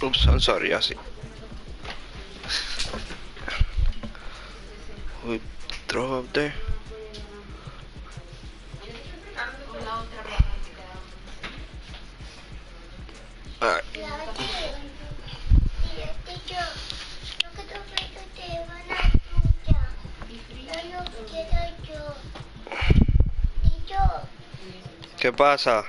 Oops, I'm sorry, así. We throw up there. Alright. ¿Qué pasa?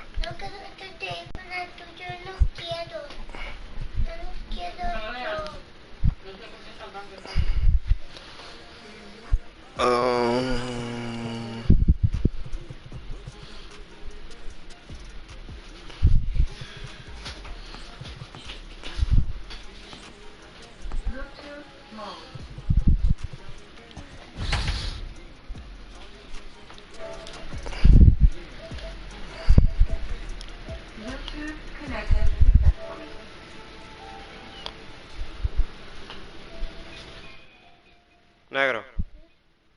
Negro.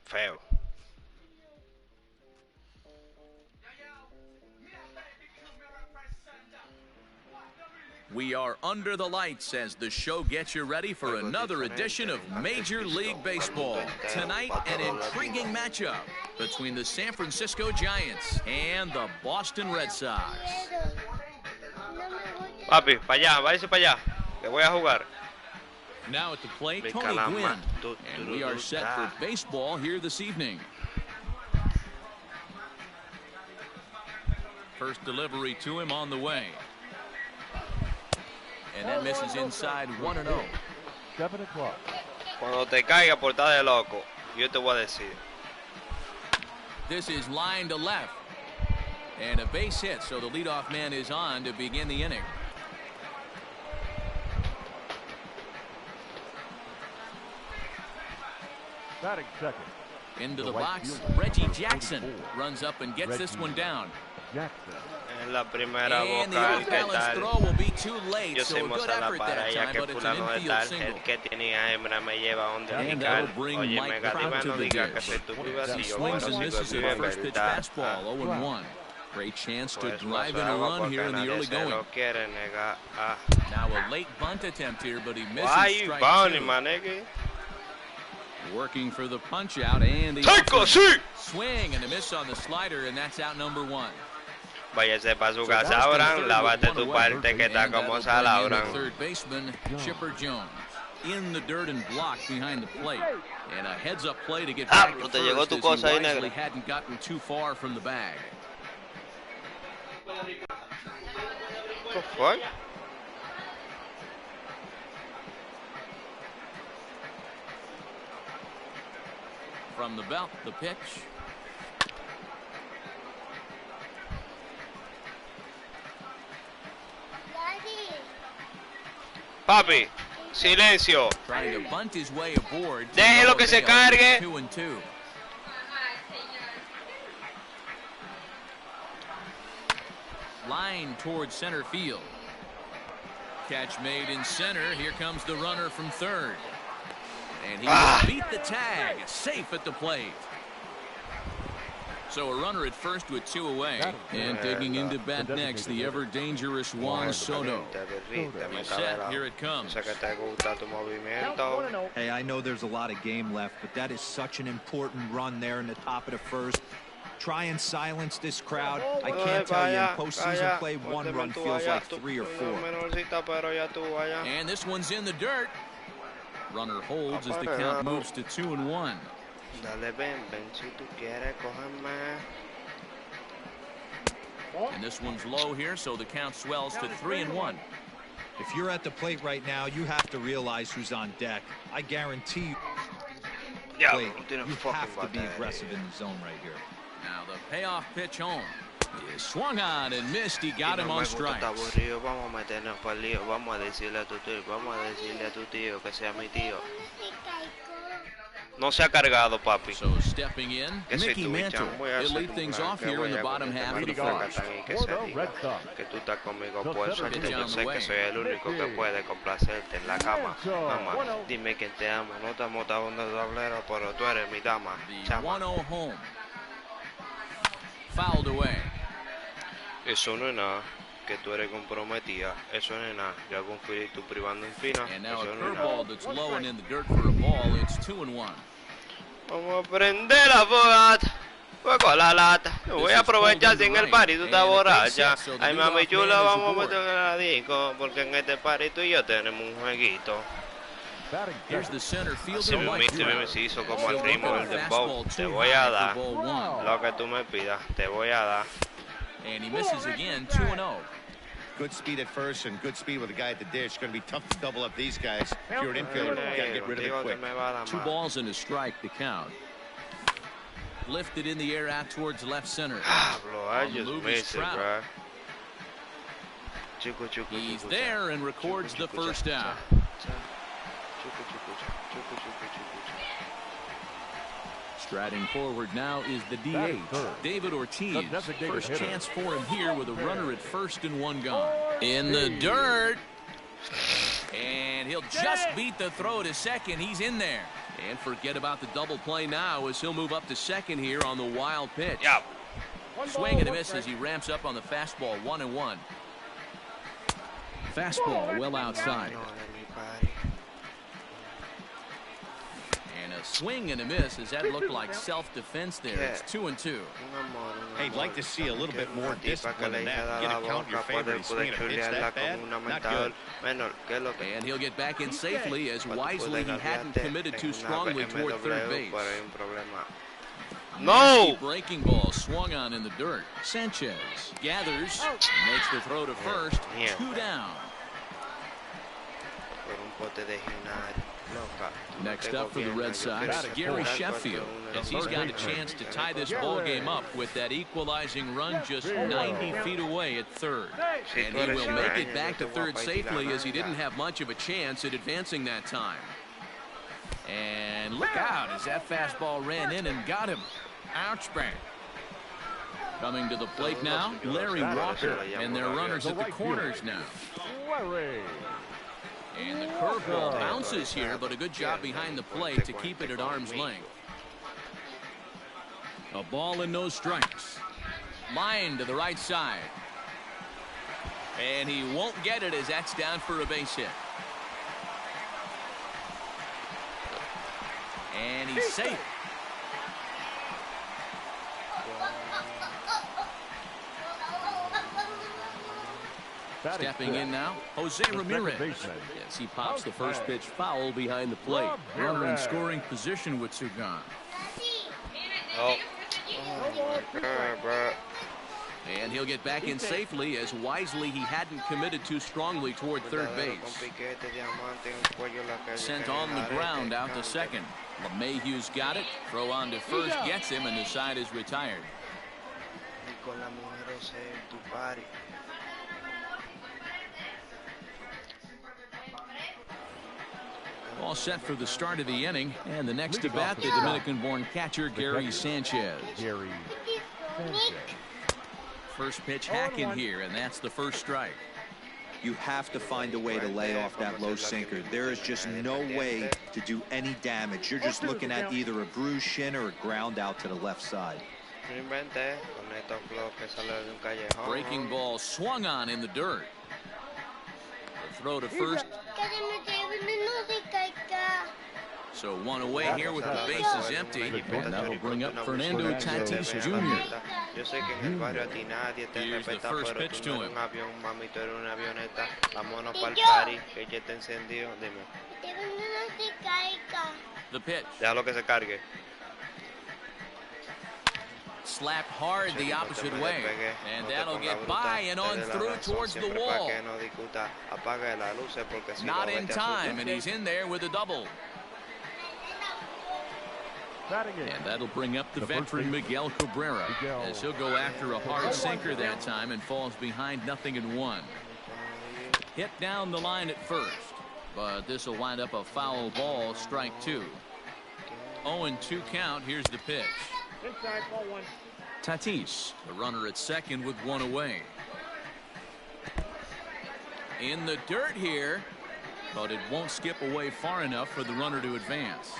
Feo. We are under the lights as the show gets you ready for another edition of Major League Baseball. Tonight, an intriguing matchup between the San Francisco Giants and the Boston Red Sox. Papi, para allá, váyase para allá. Que voy a jugar. Now at the plate, Tony Gwynn. And we are set for baseball here this evening. First delivery to him on the way. And that misses inside 1-0. 7 o'clock. Cuando te caiga por estar de loco, yo te voy a decir. This is line to left. And a base hit, so the leadoff man is on to begin the inning. Batting second. Into the box, Reggie Jackson runs up and gets this one down. Jackson. En la primera And the vocal, ¿qué off-balance throw tal? will be too late, Yo so soy a good Mozala effort para that ella time, que but it's an fulano de infield tal, single. el que tenía hembra me lleva donde And radical. that'll bring Oye, Mike negativa Trout to no the diga que dish. soy tu viva He si yo swings pero and sigo misses vivo at en first pitch verdad. fastball, 0-1. Great chance to Pues drive no in a se haga run here in the porque early nadie se going. lo quiere negar. Now a late bunt attempt here, but he misses Why you strike bounding, two. my nigga? Working for the punch out and the Taiko, sí. swing and a miss on the slider, and that's out number 1. Váyase para su casa, Abraham. Lávate tu parte que está como sal, Abraham. Third baseman Chipper Jones in the dirt and blocked behind the plate, and a heads-up play to get back at te llegó first tu as cosa he ahí, wisely negro. hadn't gotten too far from the bag. What the fuck? From the belt, the pitch. Papi, silencio. Trying to bunt his way aboard. Déjelo que se cargue. 2-2. Line towards center field. Catch made in center. Here comes the runner from third. And he will beat the tag. Safe at the plate. So a runner at first with 2 away. And digging into bat next, the ever-dangerous Juan Soto. He's set. Here it comes. Hey, I know there's a lot of game left, but that is such an important run there in the top of the first. Try and silence this crowd. I can't tell you, in postseason play, 1 run feels like 3 or 4. And this one's in the dirt. Runner holds as the count moves to 2-1. Dale, ven, si tú quieres, coge más. And this one's low here, so the count swells to 3-1. If you're at the plate right now, you have to realize who's on deck. I guarantee you, you have to be aggressive in the zone right here. Now the payoff pitch home. He swung on and missed. He got him on strikes. Vamos a meternos para el lío. Vamos a decirle a tu tío que sea mi tío. No se ha cargado, papi. So stepping in, Mickey Mantle. He'll lead things off here in the bottom half of the first. Que tú estás conmigo por suerte. Yo sé que soy el único que puede complacerte en la cama. Mamá, dime que te amo. No te amo en el tablero, pero tú eres mi dama. The 1-0 home. Fouled away. Eso no es nada. que tú eres comprometida. Eso no es nada. Ya con Philly tú privando en fina. And now a Eso no es curveball nada. that's low and in the dirt for a ball. It's 2-1. Vamos a prender la fogata. Fuego a la lata. Me voy a aprovechar si en el party tú estás borracha. Ay, mami chula, vamos a meter la disco. Porque en este party tú y yo tenemos un jueguito. Here's the center Así fielder. mismo se hizo como el ritmo del dembow. Te voy a dar lo que tú me pidas. Te voy a dar. And he misses again, 2-0. Good speed at first and good speed with the guy at the dish. Going to be tough to double up these guys. If you're an infielder, you got to get rid of it quick. 2 balls and a strike to count. Lifted in the air out towards left center. I just missed it, bro. He's there and records the first out. Striding forward now is the DH, David Ortiz. First chance for him here with a runner at first and one gone. In the dirt. And he'll just beat the throw to second. He's in there. And forget about the double play now as he'll move up to second here on the wild pitch. Yep. Swing and a miss as he ramps up on the fastball, 1-1. Fastball well outside. And a swing and a miss as that looked like self-defense there. It's 2-2. Hey, I'd like to see a little bit more discipline in that. Get a count in your favor. He's swinging a pitch that bad. Not good. And he'll get back in safely as wisely he hadn't committed too strongly toward third base. No! Breaking ball swung on in the dirt. Sanchez gathers, makes the throw to first. 2 down. Next up for the Red Sox, Gary Sheffield, as he's got a chance to tie this ball game up with that equalizing run just 90 feet away at third. And he will make it back to third safely as he didn't have much of a chance at advancing that time. And look out as that fastball ran in and got him. Ouch bang. Coming to the plate now, Larry Walker, and their runners at the corners now. And the curveball bounces here, but a good job behind the plate to keep it at arm's length. A ball and no strikes. Line to the right side. And he won't get it as that's down for a base hit. And he's safe. Stepping in now, Jose Ramirez. Yes, he pops the first pitch foul behind the plate. Runner in scoring position with two gone. Oh my God, bro. And he'll get back in safely as wisely he hadn't committed too strongly toward third base. Sent on the ground out to second. LeMahieu's got it. Throw on to first gets him, and the side is retired. All set for the start of the inning, and the next to bat, the Dominican-born catcher Gary Sanchez. First pitch hack in here, and that's the first strike. You have to find a way to lay off that low sinker. There is just no way to do any damage. You're just looking at either a bruised shin or a ground out to the left side. Breaking ball swung on in the dirt. The throw to first. So one away here with the bases empty, and that'll bring up Fernando Tatis Jr. Here's the first pitch to him. The pitch. Slapped hard the opposite way, and that'll get by and on through towards the wall. Not in time, and he's in there with a double. And that'll bring up the veteran Miguel Cabrera, as he'll go after a hard sinker that time and falls behind 0-1. Hit down the line at first, but this will wind up a foul ball, strike 2. 0-2 count. Here's the pitch. Tatis, the runner at second with one away. In the dirt here, but it won't skip away far enough for the runner to advance.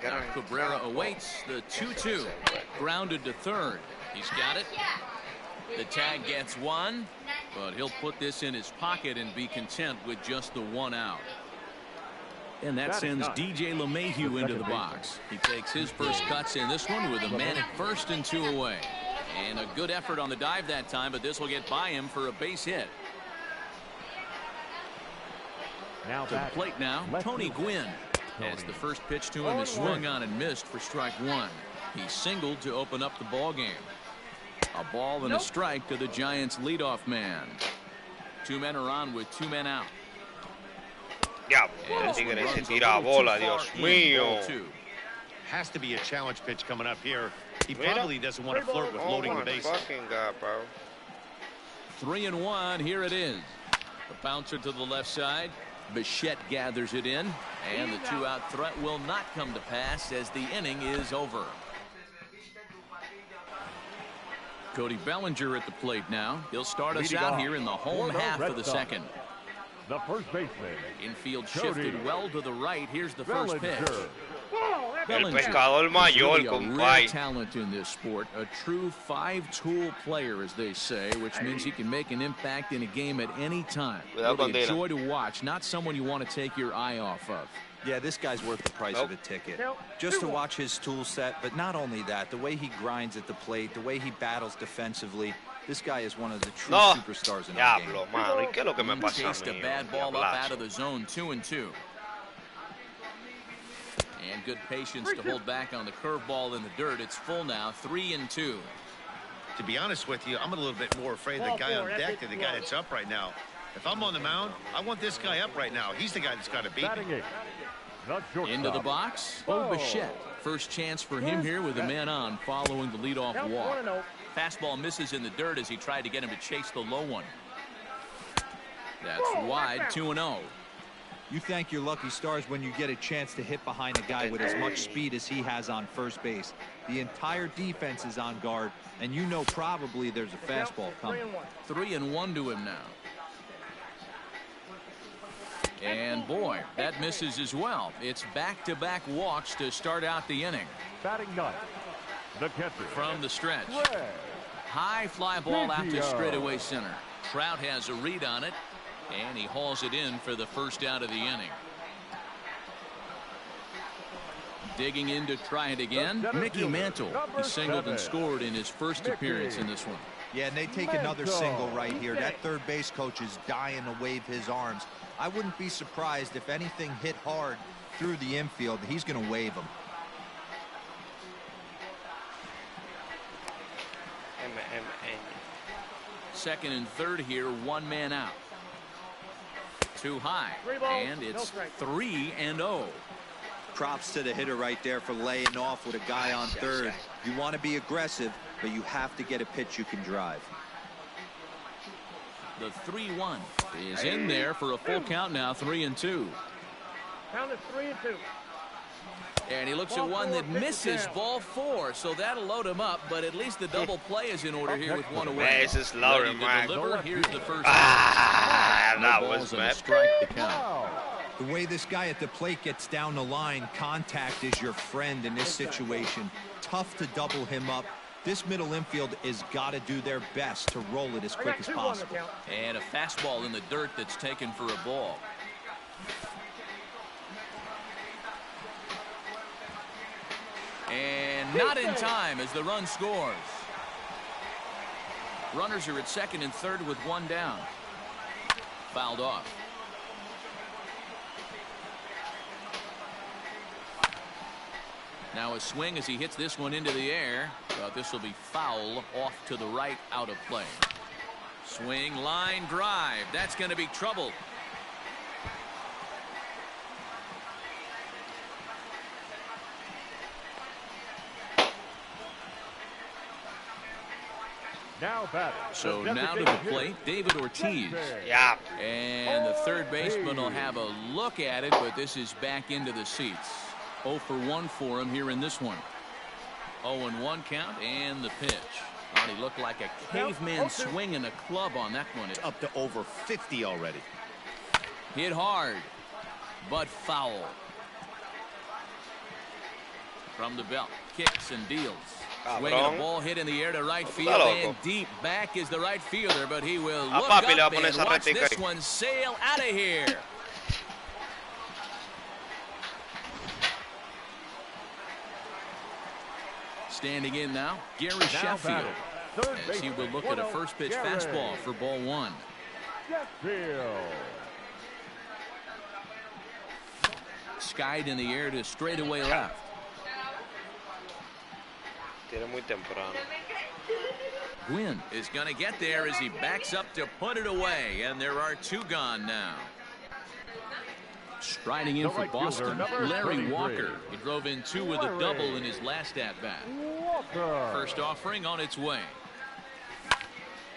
Now Cabrera awaits the 2-2. Grounded to third. He's got it. The tag gets one, but he'll put this in his pocket and be content with just the 1 out. And that sends DJ LeMahieu into the box. He takes his first cuts in this one with a man at first and 2 away. And a good effort on the dive that time, but this will get by him for a base hit. Now To the plate now, Tony Gwynn. As the first pitch to him is swung on and missed for strike 1. He singled to open up the ball game. A ball and a strike to the Giants leadoff man. 2 men are on with 2 men out. Ya, el tigre se tira a bola, Dios mío. Has to be a challenge pitch coming up here. He probably doesn't want to flirt with loading the bases. Fucking God, bro. 3-1. Here it is. The bouncer to the left side. Bichette gathers it in, and the 2-out threat will not come to pass as the inning is over. Cody Bellinger at the plate now. He'll start us out here in the home half of the second. The first baseman. Infield shifted well to the right. Here's the first pitch. El pescador mayor, really a rare compadre. talent in this sport, a true 5-tool player, as they say, which means he can make an impact in a game at any time. Really a joy to watch, not someone you want to take your eye off of. Yeah, this guy's worth the price of a ticket. Just to watch his tool set, but not only that, the way he grinds at the plate, the way he battles defensively. This guy is one of the true superstars in our game. Diablo, mano. ¿Y qué es lo que me pasa a Chased a mí? bad ball up out of the zone, 2-2. And good patience to hold back on the curveball in the dirt. It's full now, 3-2. To be honest with you, I'm a little bit more afraid of the guy on deck than the guy that's up right now. If I'm on the mound, I want this guy up right now. He's the guy that's got to beat me. Into the box, Bichette. First chance for him here with a man on following the leadoff walk. Fastball misses in the dirt as he tried to get him to chase the low one. That's wide, 2-0. You thank your lucky stars when you get a chance to hit behind a guy with as much speed as he has on first base. The entire defense is on guard, and you know probably there's a fastball coming. 3-1 to him now. And boy, that misses as well. It's back-to-back walks to start out the inning. Batting ninth, the catcher. From the stretch. Red. High fly ball out to straightaway center. Trout has a read on it, and he hauls it in for the first out of the inning. Digging in to try it again, Mickey Mantle. He singled and scored in his first appearance in this one. Yeah, and they take another single right here. That third base coach is dying to wave his arms. I wouldn't be surprised if anything hit hard through the infield. He's going to wave them. Second and third here, 1 man out. Too high, and it's 3-0. Props to the hitter right there for laying off with a guy on third. You want to be aggressive, but you have to get a pitch you can drive. The 3-1 is in there for a full count now, 3-2. Count is 3-2. And he looks at one that misses, ball 4, so that'll load him up, but at least the double play is in order here with 1 away. This is lower, Ready to man. deliver. Here's the first. That No was balls and a bad. strike to count. The way this guy at the plate gets down the line, contact is your friend in this situation. Tough to double him up. This middle infield is got to do their best to roll it as quick as possible. And a fastball in the dirt that's taken for a ball. And not in time as the run scores. Runners are at second and third with 1 down. Fouled off. Now a swing as he hits this one into the air. This will be foul, off to the right, out of play. Swing, line drive. That's going to be trouble. Now batting. So now to the plate, David Ortiz. Yeah. And the third baseman will have a look at it, but this is back into the seats. 0 for 1 for him here in this one. 0-1 count and the pitch. Oh, he looked like a caveman swinging a club on that one. It's up to over 50 already. Hit hard, but foul. From the belt, kicks and deals. Swinging a Cabrón. ball hit in the air to right Está field, loco. and deep back is the right fielder, but he will A look papi le va a up poner and esa watch retica this ahí. one sail out of here. Standing in now, Gary Sheffield, as he will look at a first pitch fastball for ball one. Sheffield. Skied in the air to straightaway left. Tiene muy temprano. Gwynn is going to get there as he backs up to put it away, and there are two gone now. Striding in for Boston, Larry Walker. He drove in two with a double in his last at-bat. First offering on its way.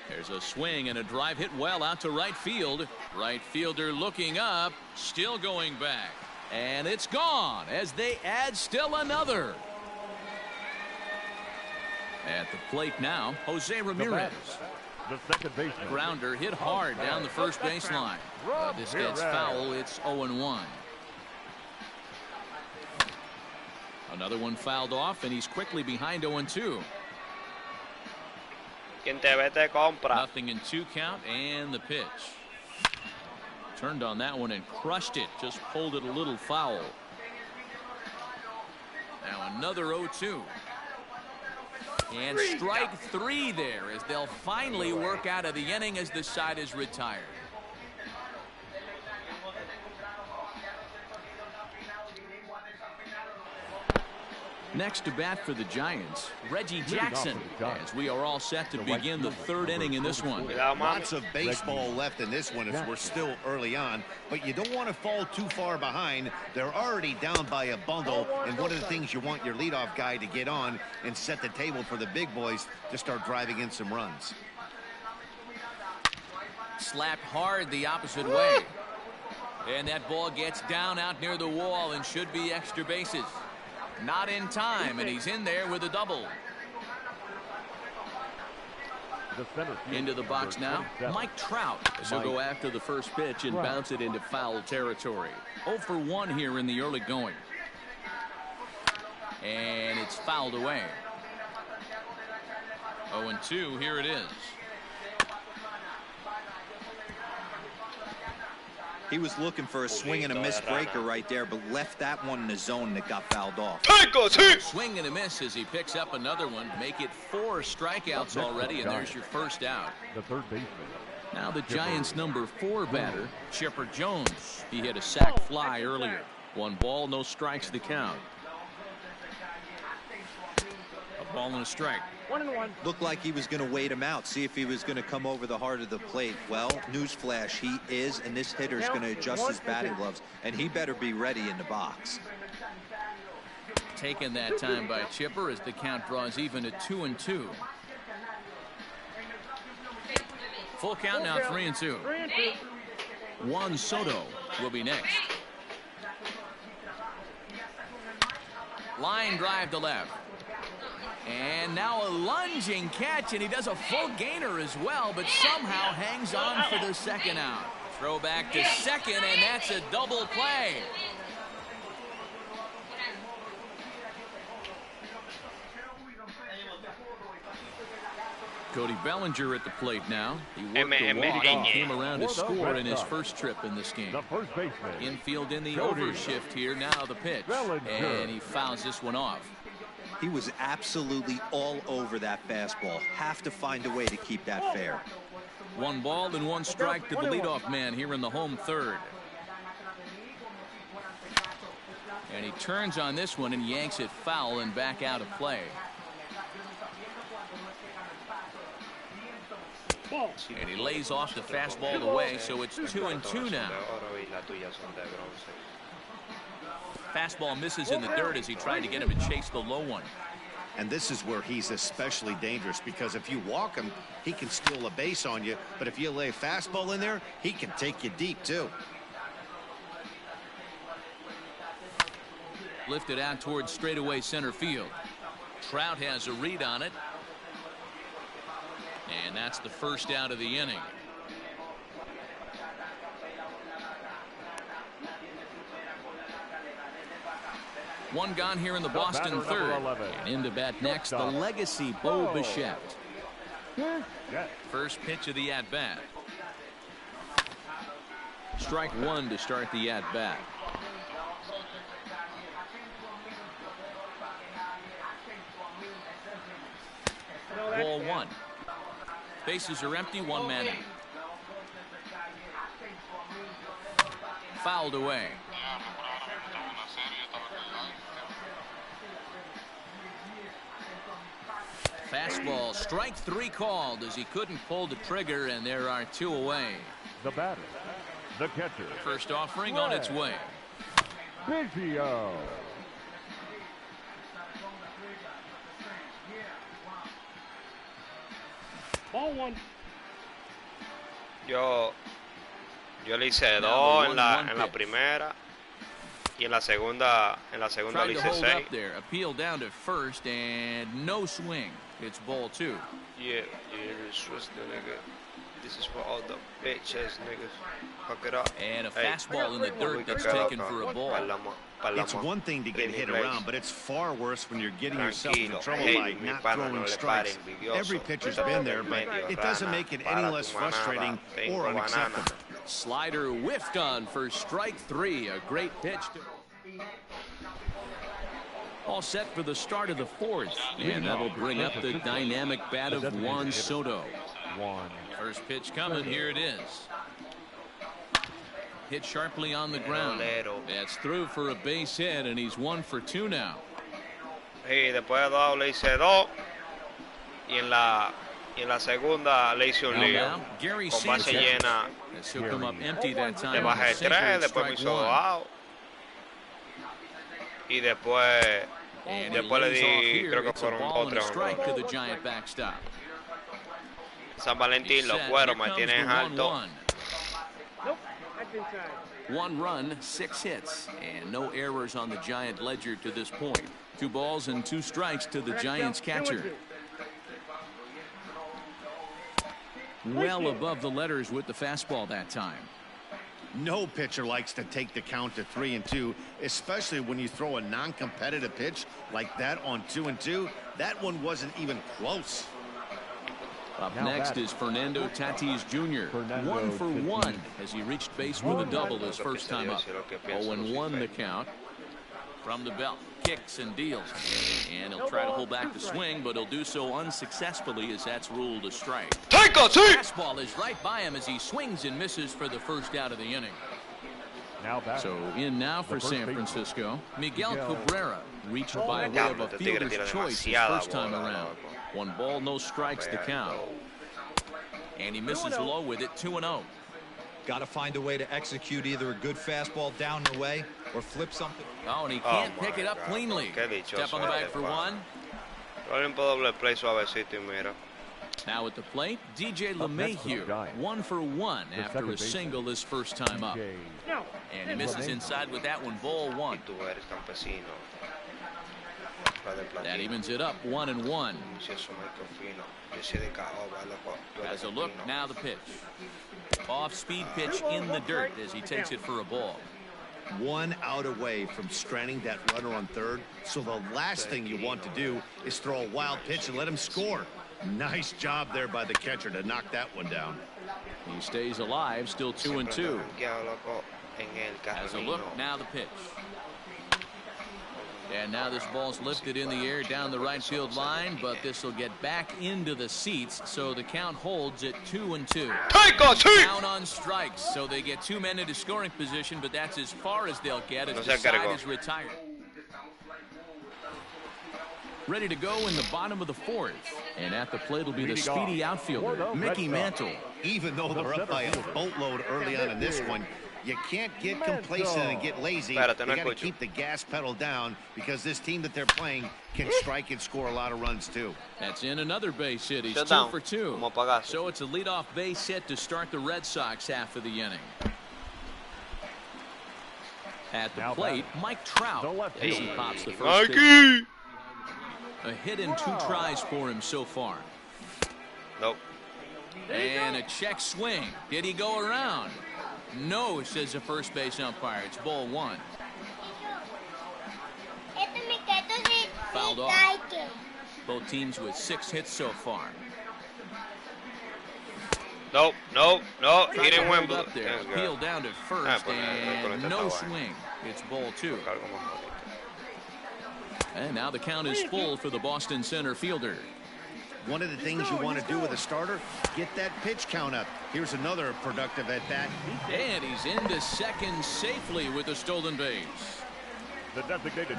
There's a swing and a drive hit well out to right field. Right fielder looking up, still going back. And it's gone as they add still another. At the plate now, Jose Ramirez. The second baseman. Grounder hit hard down the first baseline. This gets foul. It's 0-1. Another one fouled off, and he's quickly behind 0-2. Quien te ve te compra. Nothing in 2 count, and the pitch. Turned on that one and crushed it. Just pulled it a little foul. Now another 0-2. And strike 3 there as they'll finally work out of the inning as the side is retired. Next to bat for the Giants, Reggie Jackson, as we are all set to begin the 3rd inning in this one. Lots of baseball left in this one as we're still early on, but you don't want to fall too far behind. They're already down by a bundle, and one of the things you want your leadoff guy to get on and set the table for the big boys to start driving in some runs. Slapped hard the opposite way. And that ball gets down out near the wall and should be extra bases. Not in time, and he's in there with a double. Into the box now, Mike Trout. So go after the first pitch and bounce it into foul territory. 0 for 1 here in the early going. And it's fouled away. 0-2, here it is. He was looking for a swing and a miss breaker right there, but left that one in the zone that got fouled off. Swing and a miss as he picks up another one. Make it 4 strikeouts already, and there's your first out. The third baseman. Now the Giants' number 4 batter, Chipper Jones. He hit a sac fly earlier. 1 ball, no strikes to count. A ball and a strike. 1-1. Looked like he was going to wait him out, see if he was going to come over the heart of the plate. Well, newsflash, he is, and this hitter's going to adjust his batting gloves, and he better be ready in the box. Taken that time by Chipper as the count draws even at 2-2. Full count now, 3-2. 3-2. Juan Soto will be next. Line drive to left. And now a lunging catch, and he does a full gainer as well, but somehow hangs on for the second out. Throw back to second, and that's a double play. Cody Bellinger at the plate now. He worked the walk and came around to score in his first trip in this game. The first baseman. Infield in the overshift here. Now the pitch. And he fouls this one off. He was absolutely all over that fastball. Have to find a way to keep that fair. 1 ball and 1 strike to the leadoff man here in the home third. And he turns on this one and yanks it foul and back out of play. And he lays off the fastball away, so it's 2-2 now. Fastball misses in the dirt as he tried to get him to chase the low one. And this is where he's especially dangerous, because if you walk him, he can steal a base on you. But if you lay a fastball in there, he can take you deep, too. Lifted out towards straightaway center field. Trout has a read on it. And that's the first out of the inning. One gone here in the Boston batter, third. number 11. And into bat next, the Shortstop. legacy Bo Bichette. Yes. First pitch of the at-bat. Strike one to start the at-bat. Ball one. Bases are empty, one man out. Fouled away. Fastball, strike three called as he couldn't pull the trigger, and there are two away. The batter, the catcher, First offering on its way. Biggio. Ball one. Yo le hice Now the 2 en 1-1 la pitch. primera y en la segunda le Tried to hice hold 6. up there. Appeal down to first and no swing. It's ball two. Yeah, it's just the nigga. This is for all the bitches, niggas. Fuck it up. And a Hey. fastball in the dirt that's Fuck it up, taken for a ball. It's one thing to get hit around, but it's far worse when you're getting yourself into Tranquilo. trouble Hey, by mi not pana, no throwing le strikes. paren, envidioso. Every pitcher's been there, but it doesn't make it any less frustrating or unacceptable. Slider whiffed on for strike three. A great pitch. All set for the start of the fourth. And that'll bring up the dynamic bat of Juan Soto. One. First pitch coming. Here it is. Hit sharply on the ground. That's through for a base hit, and he's 1 for 2 now. Sí, después de 2 le hice 2 y en la segunda le hice un lío. Now, Gary Con base Sanchez. llena As he'll come up empty that le time. bajé Sinker 3, at después me strike hizo 2 one. out. Y después And he le lays off di, here. creo que It's a fueron ball 2 and a 3 strike to the Giant backstop. San Valentín, los Set. cueros Here me comes tienen the alto. 1-1. Nope, that's inside. 1 run, 6 hits, and no errors on the Giant ledger to this point. 2 balls and 2 strikes to the Giants catcher. Well above the letters with the fastball that time. No pitcher likes to take the count to 3-2, especially when you throw a non-competitive pitch like that on 2-2. That one wasn't even close. Up Now next batting. is Fernando Tatis Jr. Fernando 1 for Tatis. 1 as he reached base with a double his first time up. 0-1 the count. From the belt, kicks and deals, and he'll try to hold back the swing, but he'll do so unsuccessfully as that's ruled a strike. Take a seat! Fastball is right by him as he swings and misses for the first out of the inning. Now back. So in now for first San baseman, Miguel Miguel Cabrera reached by way of a Diablo, este tigre fielder's tira choice his demasiada first time bola, around. loco. 1 ball, no strikes to count. And he misses low with it, 2-0. Got to find a way to execute either a good fastball down and away or flip something. Oh, and he can't Oh, pick my it up God. cleanly. Qué dichoso Step on the bag este for pana. 1. Rolling por doble play suavecito y mira. Now at the plate, DJ Up next for the LeMahieu, Giants. 1 for 1 The after second a baseman, single his first time up. DJ. No. And he misses inside with that one, ball 1. Tú eres campesino. That evens it up, 1-1. Si eso no es fino. Yo soy de caoba, loco. Tú eres As a look, fino. now the pitch. Off-speed pitch in the dirt as he takes it for a ball. 1 out away from stranding that runner on third. So the last thing you want to do is throw a wild pitch and let him score. Nice job there by the catcher to knock that one down. He stays alive, still 2-2. Rankeado, loco, en el As a camino. look, now the pitch. And now this ball's lifted in the air down the right field line, but this will get back into the seats, so the count holds at 2-2. Take a seat! Down on strikes, so they get 2 men into scoring position, but that's as far as they'll get as No the se side cargó. is retired. Ready to go in the bottom of the 4th, and at the plate will be the speedy outfielder, Mickey Mantle. Even though they're up by a boatload early on in this one, you can't get complacent and get lazy. You Espérate, no got to escucho. keep the gas pedal down because this team that they're playing can strike and score a lot of runs too. That's in another base hit. He's Shut 2 down. for 2. Como pagazo. So it's a leadoff base hit to start the Red Sox half of the inning. At the Now plate, batting. Mike Trout The left as he fielder. pops the first pitch. Mikey! A hit in 2 tries for him so far. Nope. And a check swing. Did he go around? No, says the first base umpire. It's ball 1. held off. Both teams with 6 hits so far. Nope. He didn't win. Up there. Appeal down to first and no swing. It's ball 2. And now the count is full for the Boston center fielder. One of the things you want to do with a starter, get that pitch count up. Here's another productive at bat. And he's into second safely with a stolen base.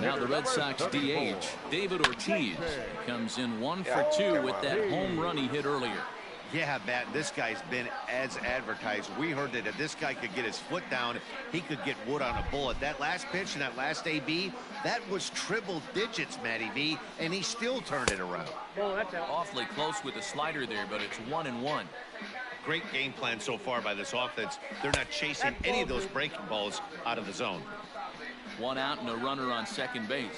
Now the Red Sox DH, David Ortiz, comes in 1 for 2 with that home run he hit earlier. Yeah, Matt, this guy's been as advertised. We heard that if this guy could get his foot down, he could get wood on a bullet. That last pitch and that last AB, that was triple digits, Matty V, and he still turned it around. Awfully close with the slider there, but it's 1-1. Great game plan so far by this offense. They're not chasing any of those breaking balls out of the zone. 1 out and a runner on second base.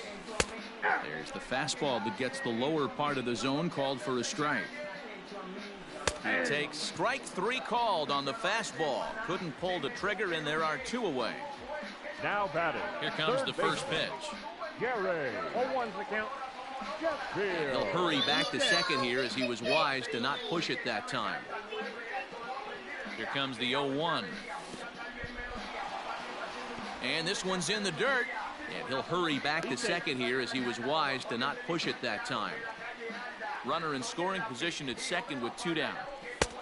There's the fastball that gets the lower part of the zone, called for a strike. He takes strike 3 called on the fastball. Couldn't pull the trigger, and there are 2 away. Now batting. Here comes the first pitch. Gary. 0-1's the count. He'll hurry back to second here, as he was wise to not push it that time. Here comes the 0-1. And this one's in the dirt. And he'll hurry back to second here, as he was wise to not push it that time. Runner in scoring position at second with 2 down.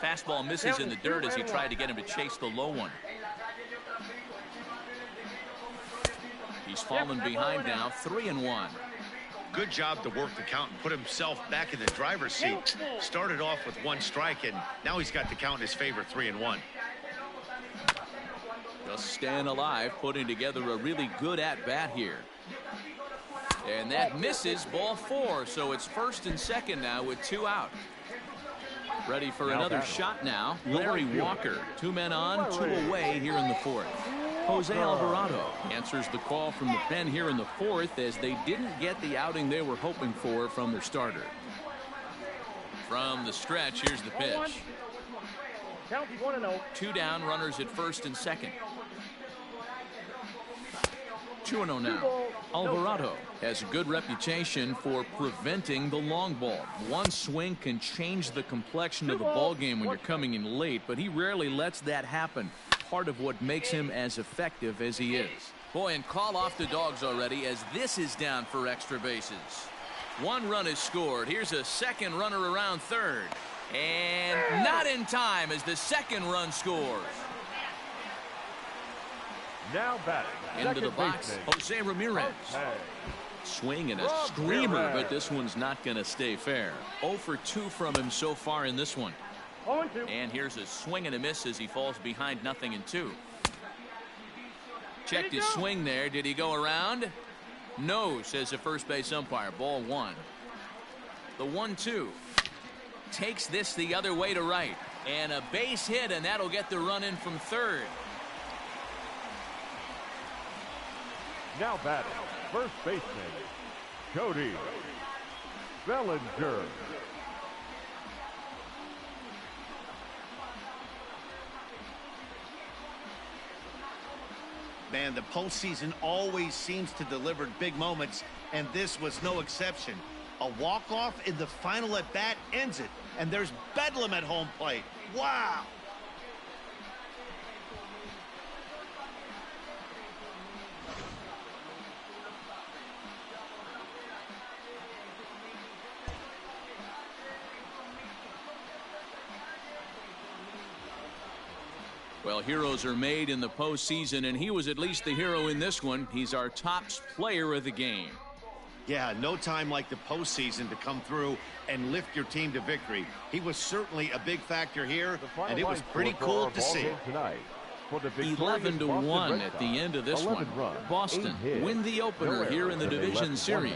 Fastball misses in the dirt as he tried to get him to chase the low one. He's fallen behind now, 3-1. Good job to work the count and put himself back in the driver's seat. Started off with 1 strike, and now he's got the count in his favor, 3-1. Just staying alive, putting together a really good at-bat here. And that misses, ball 4, so it's first and second now with 2 out. Ready for another shot now. Larry Walker, 2 men on, 2 away here in the 4th. Jose Alvarado answers the call from the pen here in the 4th, as they didn't get the outing they were hoping for from their starter. From the stretch, here's the pitch. 2 down, runners at first and second. 2-0 now. Alvarado has a good reputation for preventing the long ball. 1 swing can change the complexion of the ball game when you're coming in late, but he rarely lets that happen. Part of what makes him as effective as he is. Boy, and call off the dogs already, as this is down for extra bases. 1 run is scored. Here's a second runner around third. And not in time as the second run scores. Now batting. Into the box, Jose Ramirez. Swing and a screamer, but this one's not going to stay fair. 0 for 2 from him so far in this one. And here's a swing and a miss as he falls behind 0-2. Checked his swing there. Did he go around? No, says the first base umpire. Ball 1. The 1-2. Takes this the other way to right. And a base hit, and that'll get the run in from third. Now batting, first baseman, Cody Bellinger. Man, the postseason always seems to deliver big moments, and this was no exception. A walk-off in the final at-bat ends it, and there's bedlam at home plate. Wow! Well, heroes are made in the postseason, and he was at least the hero in this one. He's our top player of the game. Yeah, no time like the postseason to come through and lift your team to victory. He was certainly a big factor here, and it was pretty cool to see. 11-1 at the end of this one. Boston win the opener here in the division series.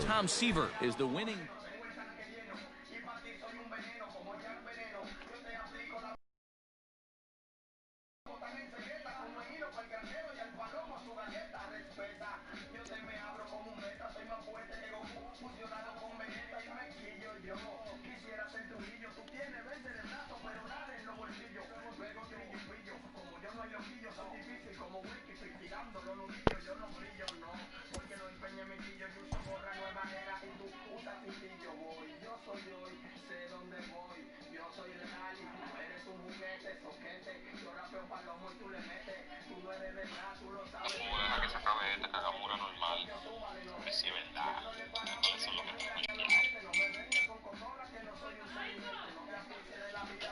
Tom Seaver is the winning.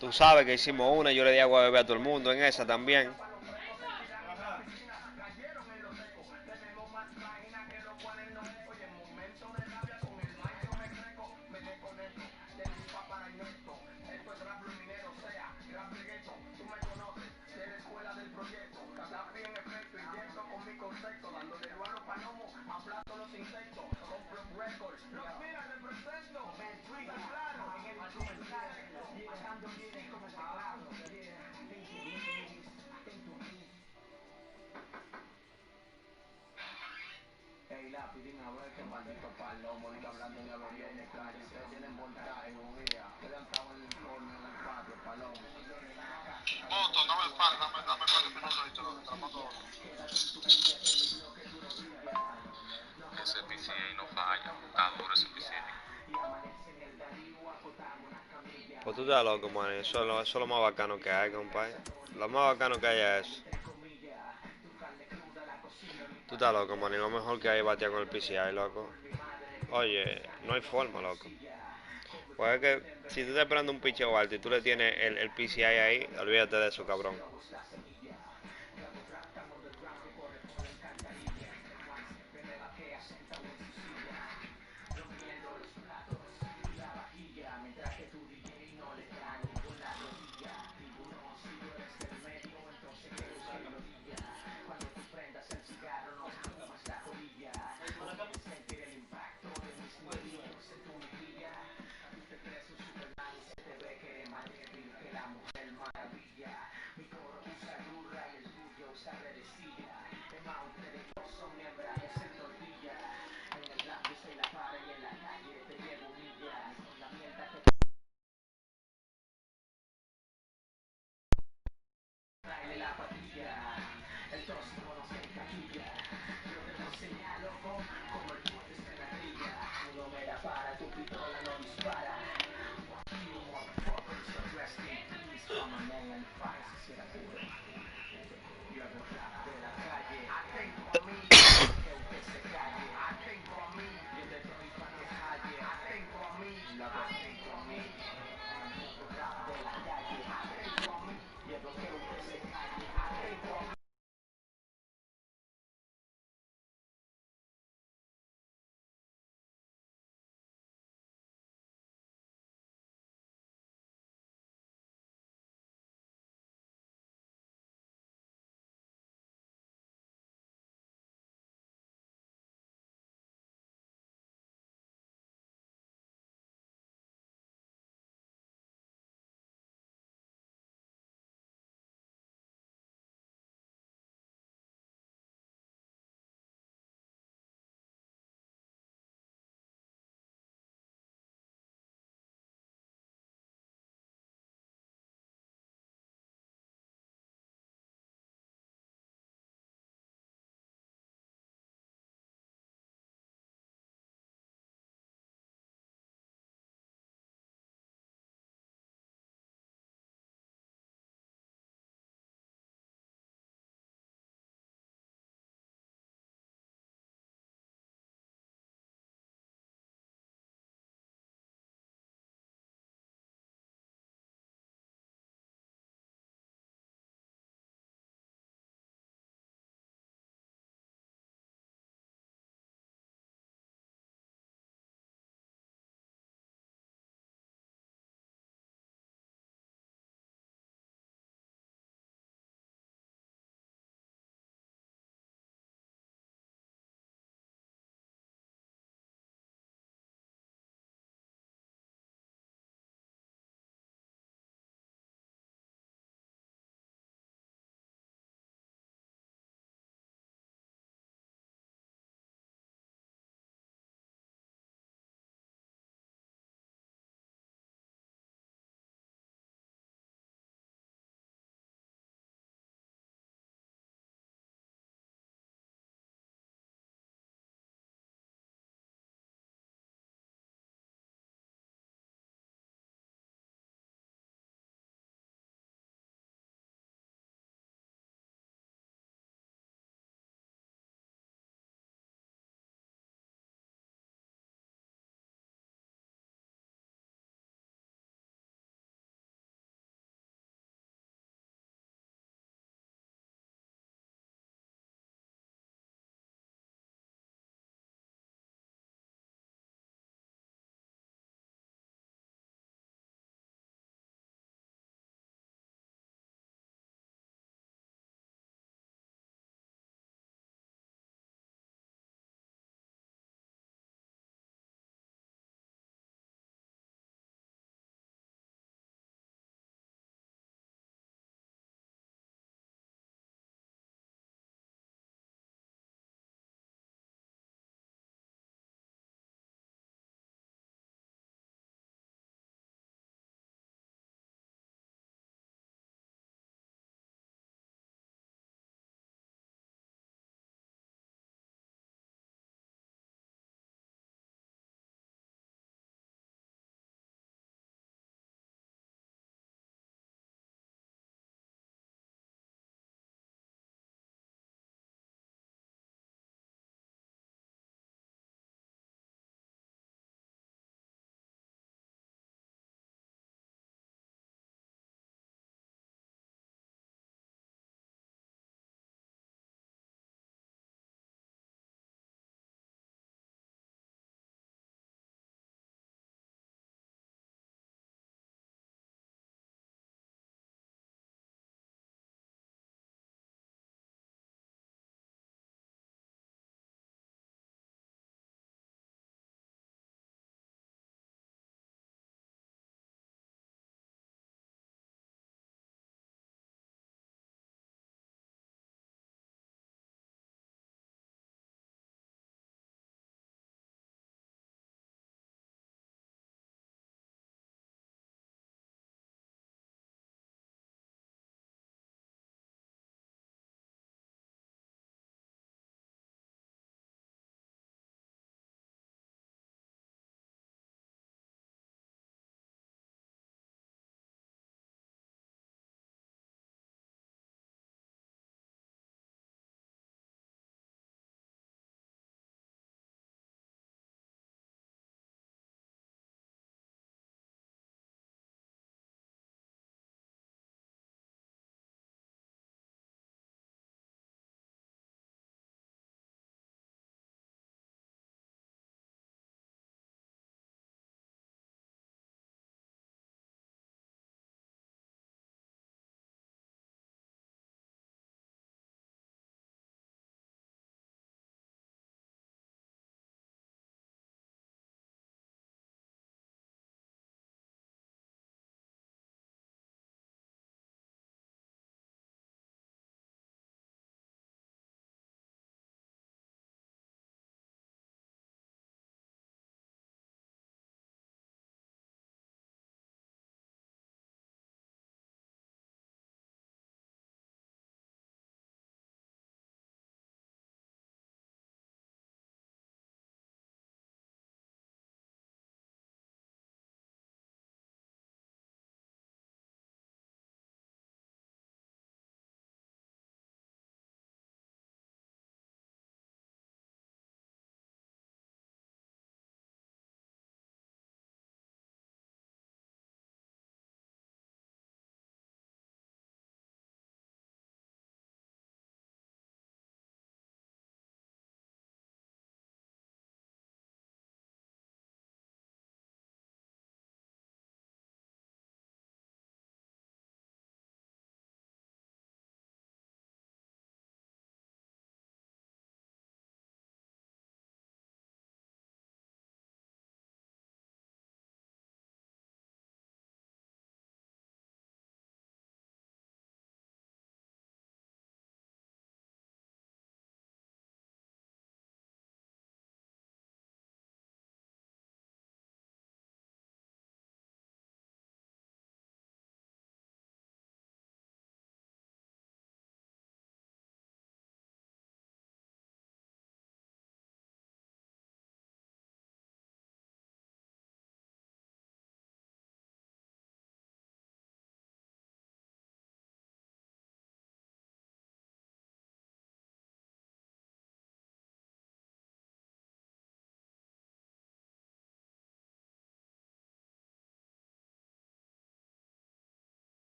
Tú sabes que hicimos una, yo le di agua a beber a todo el mundo en esa también. Ese PCA no falla, está duro ese PCA. Pues tú estás loco, man. Eso es lo más bacano que hay, compadre. Lo más bacano que hay es eso. Tú estás loco, man. Y lo mejor que hay es batear con el PCI, loco. Oye, no hay forma, loco. Pues es que si tú estás esperando un picheo alto y tú le tienes el PCI ahí, olvídate de eso, cabrón.